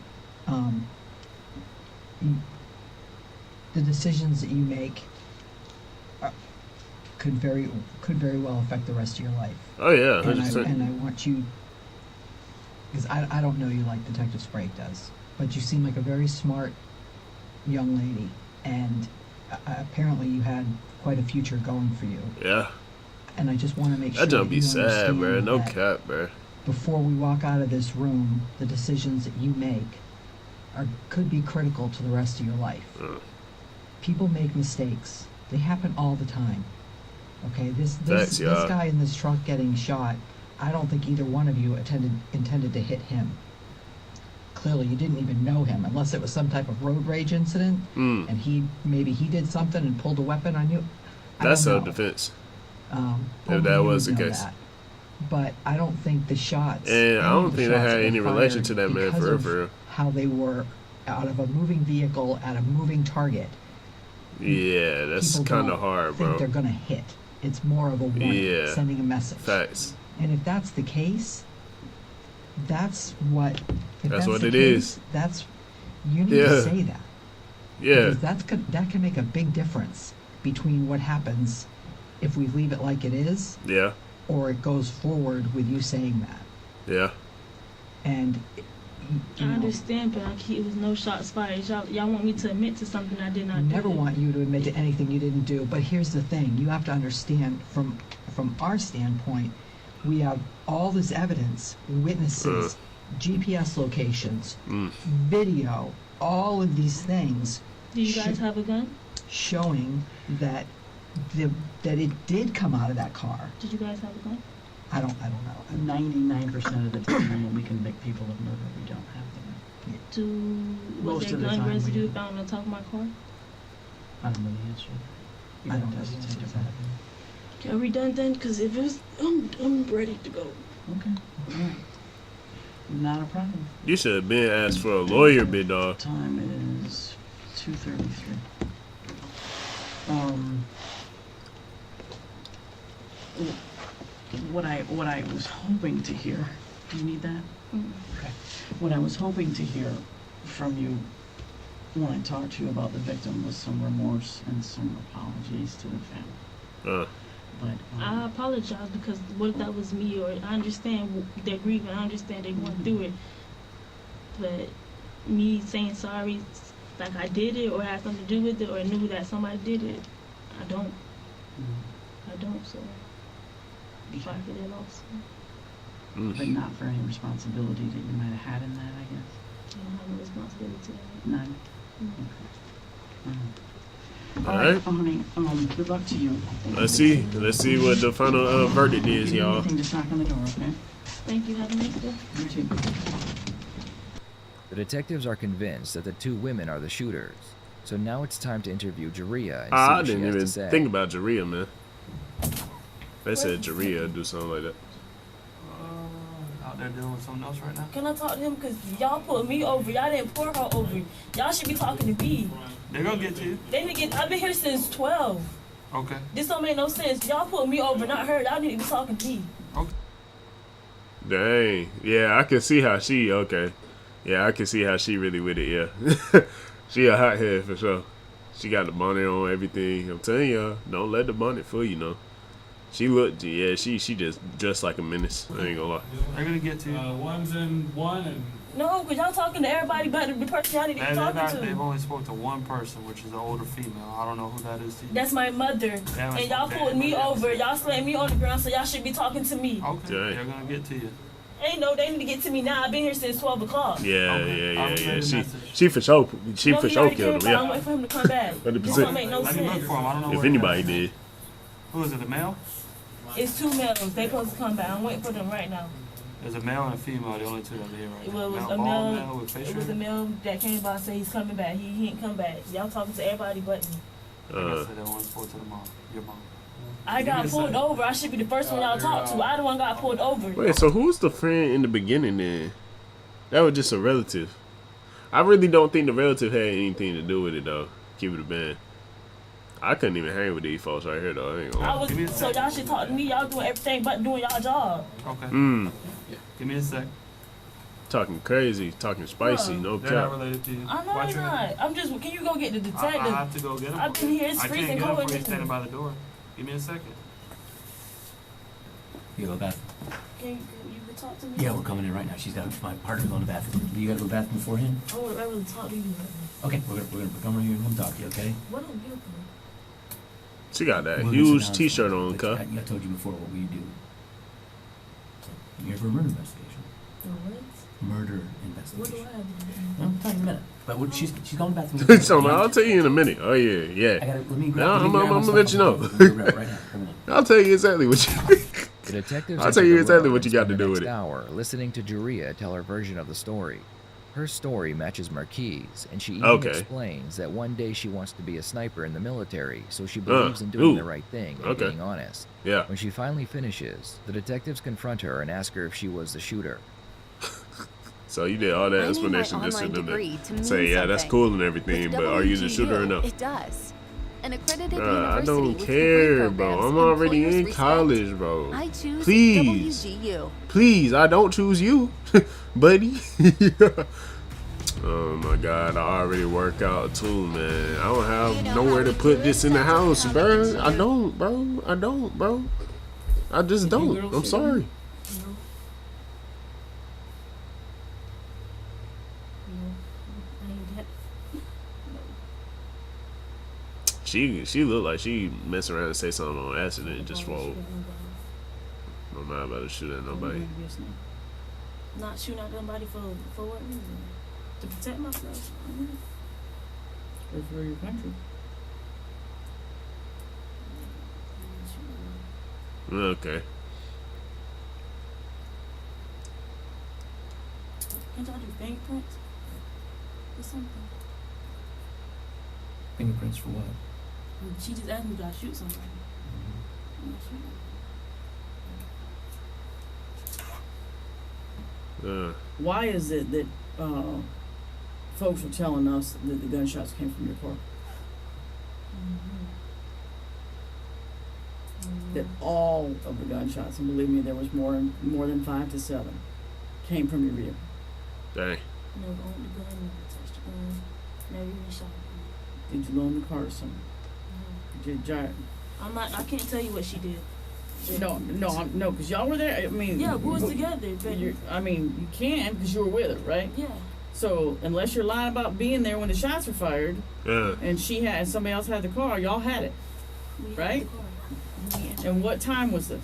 the decisions that you make could very well affect the rest of your life. Oh yeah, 100%. And I want you, because I don't know you like Detective Sprague does, but you seem like a very smart young lady, and apparently you had quite a future going for you. Yeah. And I just want to make sure that don't be sad, bro. No cap, bro. Before we walk out of this room, the decisions that you make could be critical to the rest of your life. People make mistakes. They happen all the time. Okay, this guy in this truck getting shot, I don't think either one of you intended to hit him. Clearly, you didn't even know him, unless it was some type of road rage incident, and maybe he did something and pulled a weapon on you. That's self-defense. If that was the case. But I don't think the shots. And I don't think that had any relation to that man, for real. How they were out of a moving vehicle at a moving target. Yeah, that's kind of hard, bro. Think they're gonna hit. It's more of a warning, sending a message. Facts. And if that's the case, that's what. That's what it is. That's you need to say that. Yeah. Because that can make a big difference between what happens if we leave it like it is. Yeah. Or it goes forward with you saying that. Yeah. And I understand, but it was no shots fired. Y'all want me to admit to something I did not do. I never want you to admit to anything you didn't do. But here's the thing: you have to understand, from our standpoint, we have all this evidence, witnesses, GPS locations, video, all of these things. Do you guys have a gun? Showing that it did come out of that car. Did you guys have a gun? I don't know. 99% of the time when we convict people of murder, we don't have them. Was there gun residue found on top of my car? I don't know the answer. You I don't don't have know to the take answer. it. Are we done then? Because if it was, I'm ready to go. Okay. All right. Not a problem. You should have been asked for a lawyer, big dog. Time is 2:33. What I was hoping to hear. Do you need that? Okay. What I was hoping to hear from you when I talked to you about the victim was some remorse and some apologies to the family. But I apologize because what if that was me? Or I understand their grieving. I understand they're going through it. But me saying sorry, like I did it or had something to do with it or knew that somebody did it, I don't. I don't. So sorry for their loss. but not for any responsibility that you might have had in that, I guess. I don't have no responsibility. None. All All right. right, honey. Good luck to you. Let's see what the final verdict is, If you need y'all. anything, just knock on the door, okay? Thank you. Have a nice day. You too. The detectives are convinced that the two women are the shooters, so now it's time to interview Jaria and see I what she didn't has even to say. think about Jaria, man. They said Jaria do something like that. Out there dealing with something else right now? Can I talk to him? Because y'all put me over. Y'all didn't pour her over. Y'all should be talking to me. They're gonna get to you. They need to get. I've been here since 12. Okay. This don't make no sense. Y'all put me over, not her. Y'all need to be talking to me. Dang. Yeah, I can see how she, okay. Yeah, I can see how she really with it, yeah. She a hothead for sure. She got the bonnet on, everything. I'm telling y'all, don't let the bonnet fool you, know. She looked, yeah, she just dressed like a menace. I ain't gonna lie. They're gonna get to you. One's in one and... No, because y'all talking to everybody but the person y'all need to be talking to. They've only spoke to one person, which is the older female. I don't know who that is to you. That's my mother. Yeah, And y'all pulled me over. Y'all slammed me on the ground, so y'all should be talking to me. Okay, Dang. they're gonna get to you. Ain't no, they need to get to me now. I've been here since 12 o'clock. Yeah, Okay. I'll yeah. send a message. She for sure, she No, for he sure already killed him, came by. I'm yeah. waiting for him to come back. 100%. This don't make no Let me look sense. for him. I don't know If where anybody they're at. did. Who is it, a male? It's two males. They supposed to come back. I'm waiting for them right now. There's a male and a female, the only two that are here right It now. was a Bald male. with It facial was a hair? male that came by and said he's coming back. He ain't come back. Y'all talking to everybody but me. Like I said, they only spoke to the mom, your mom. I got pulled over. I should be the first one y'all talk to. I the one got pulled over. Wait, so who's the friend in the beginning then? That was just a relative. I really don't think the relative had anything to do with it though. Keep it a band. I couldn't even hang with these folks right here though. I ain't gonna I lie. was so y'all should talk to me. Y'all doing everything but doing y'all job. Okay. Give me a sec. Talking crazy, talking spicy, no They're not cap. related to you. I know Watch it's your not. head. I'm just. Can you go get the I detective? have to go get him. I've been here. It's I freezing can't get him cold. before you're standing by the door. Give me a second. You go to the bathroom. Can you can talk to me? Yeah, we're coming in right now. She's got my partner going to the bathroom. You got to go to the bathroom beforehand? I would rather talk to you. Okay, we're gonna come right here and talk to you. Okay? What don't you do? She got that We're gonna huge sit down T-shirt for- on, but cuh. I told you before what we do. You're here for a murder investigation. The what? Murder What do investigation. I have to do? No, I'm talking in a minute. But she's going to the bathroom. So I'll tell you in a minute. Oh yeah, I yeah. gotta, let me grab, No, let me I'm grab my gonna stuff let you off know. the table. Let me grab it right now. Hold on. I'll tell you exactly what you. The detectives I'll enter tell you the exactly room what you and got spend to the do next with it. hour listening to Jaria tell her version of the story. Her story matches Marquise, and she even Okay. explains that one day she wants to be a sniper in the military, so she believes in doing ooh. the right thing and Okay. being honest. Yeah. When she finally finishes, the detectives confront her and ask her if she was the shooter. So you did all that I need my explanation just for online them degree to mean say, yeah, that's something. cool and everything, With but are you the shooter or WGU, no? It does. An accredited I university don't with degree care, bro. programs I'm already employers in respect. college, bro. I choose Please. WGU. Please, I don't choose you, buddy. Oh my God, I already work out too, man. I don't have nowhere to put this in the house, bro. I don't, bro. I don't, bro. I just don't. I'm sorry. She looked like she mess around and say something on accident just for I'm not about to shoot at nobody. Not shooting at somebody for what reason? To protect myself. For your country. Okay. Can't y'all do fingerprints? Or something? Fingerprints for what? She just asked me, do I shoot somebody? I'm not shooting. Why is it that folks are telling us that the gunshots came from your car? That all of the gunshots, and believe me, there was more than 5 to 7, came from your vehicle. Dang. Never owned the gun, never touched the gun, never even shot a gun. Did you loan the car to someone? Did you I can't tell you what she did. No, because y'all were there. I mean, yeah, we was together. But you can because you were with her, right? Yeah. So unless you're lying about being there when the shots were fired, Yeah. and somebody else had the car, y'all had it, right? And what time was this?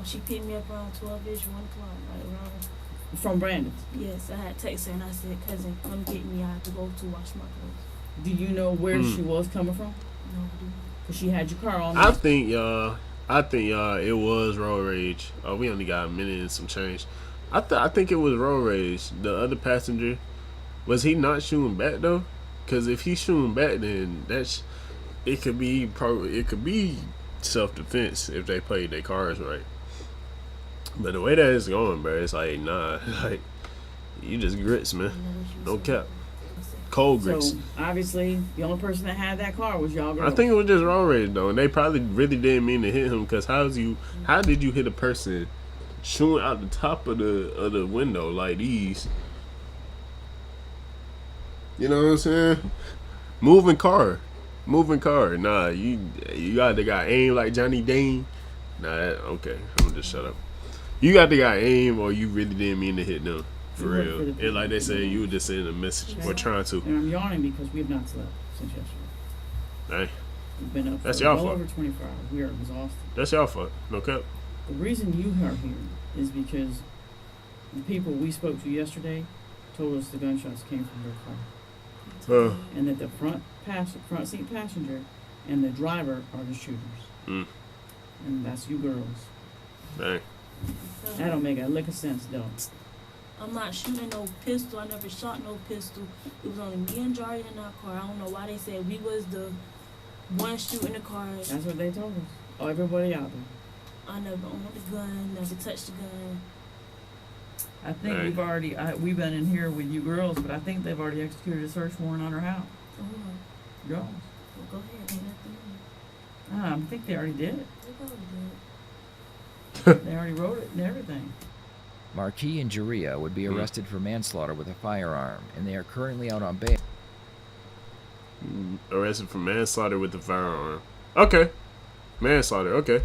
She picked me up around 12-ish, 1 o'clock, right around. From Brandon? Yes, I had text her and I said, cousin, come get me. I have to go to wash my clothes. Do you know where she was coming from? No, I do not. Because she had your car on. I think y'all, it was road rage. Oh, we only got a minute and some change. I think it was road rage. The other passenger, was he not shooting back though? Because if he's shooting back, then it could be self-defense if they played their cards right. But the way that it's going, bro, it's like, nah, like, you just grits, man. No cap. Cold grits. So, obviously, the only person that had that car was y'all girls. I think it was just road rage, though. And they probably really didn't mean to hit him, because how did you hit a person shooting out the top of the window like these? You know what I'm saying? Moving car. Nah, you either got aim like Johnny Dane. Nah, okay. I'm gonna just shut up. You got the guy aim, or you really didn't mean to hit them. For real. And like they say, you were just sending a message. Or trying to. And I'm yawning because we have not slept since yesterday. Hey. We've been up That's for y'all well fault. over 24 hours. We are exhausted. That's y'all fault. No cap. The reason you are here is because the people we spoke to yesterday told us the gunshots came from their car. And that the front seat passenger and the driver are the shooters. And that's you girls. Dang. That don't make a lick of sense, though. I'm not shooting no pistol. I never shot no pistol. It was only me and Jari in our car. I don't know why they said we was the one shooting the car. That's what they told us. Oh, everybody out there. I never owned the gun, never touched the gun. I think we've been in here with you girls, but I think they've already executed a search warrant on her house. Girls. Well, go ahead. Ain't nothing. I think they already did it. They probably did. They already wrote it and everything. Marquis and Jaria would be arrested for manslaughter with a firearm, and they are currently out on bail. Arrested for manslaughter with a firearm. Okay. Manslaughter, okay.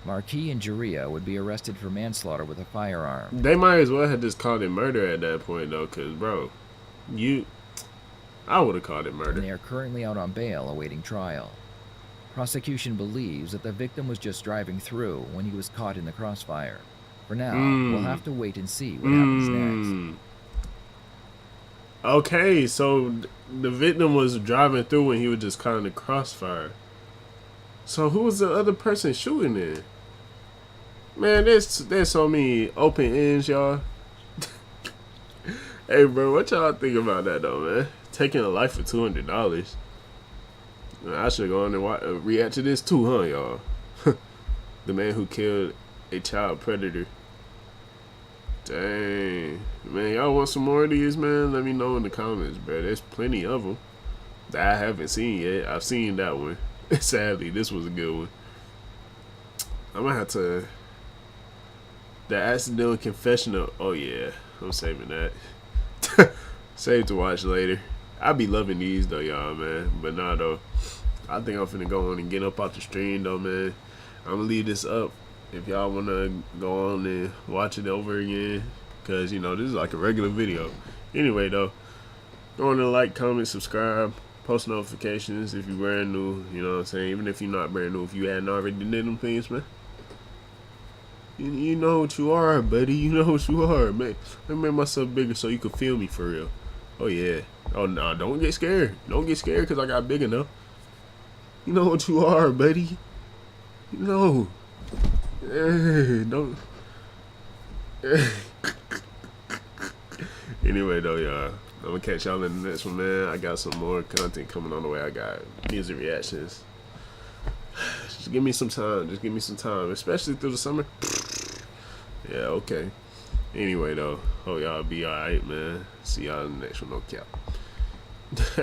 Marquis and Jaria would be arrested for manslaughter with a firearm. They might as well have just called it murder at that point, though, because, bro, I would have called it murder. And they are currently out on bail awaiting trial. Prosecution believes that the victim was just driving through when he was caught in the crossfire. For now, we'll have to wait and see what happens next. Okay, so the victim was driving through when he was just caught in the crossfire. So who was the other person shooting in? Man, there's so many open ends, y'all. Hey, bro, what y'all think about that, though, man? Taking a life for $200. I should go on and react to this too, huh, y'all? The man who killed a child predator. Dang. Man, y'all want some more of these, man? Let me know in the comments, bro. There's plenty of them that I haven't seen yet. I've seen that one. Sadly, this was a good one. I'm gonna have to... The accidental confession of... Oh, yeah. I'm saving that. Save to watch later. I be loving these, though, y'all, man. But nah, though. I think I'm finna go on and get up off the stream, though, man. I'm gonna leave this up if y'all wanna go on and watch it over again. Because, you know, this is like a regular video. Anyway, though. Go on and like, comment, subscribe. Post notifications if you're brand new. You know what I'm saying? Even if you're not brand new. If you hadn't already did them things, man. You know what you are, buddy. You know what you are, man. Let me make myself bigger so you can feel me for real. Oh, yeah. Oh, no, don't get scared. Don't get scared because I got big enough. You know what you are, buddy. You know. Don't. Anyway, though, y'all. I'm going to catch y'all in the next one, man. I got some more content coming on the way. I got music reactions. Just give me some time. Just give me some time. Especially through the summer. Yeah, okay. Anyway, though. Hope y'all be alright, man. See y'all in the next one. No cap.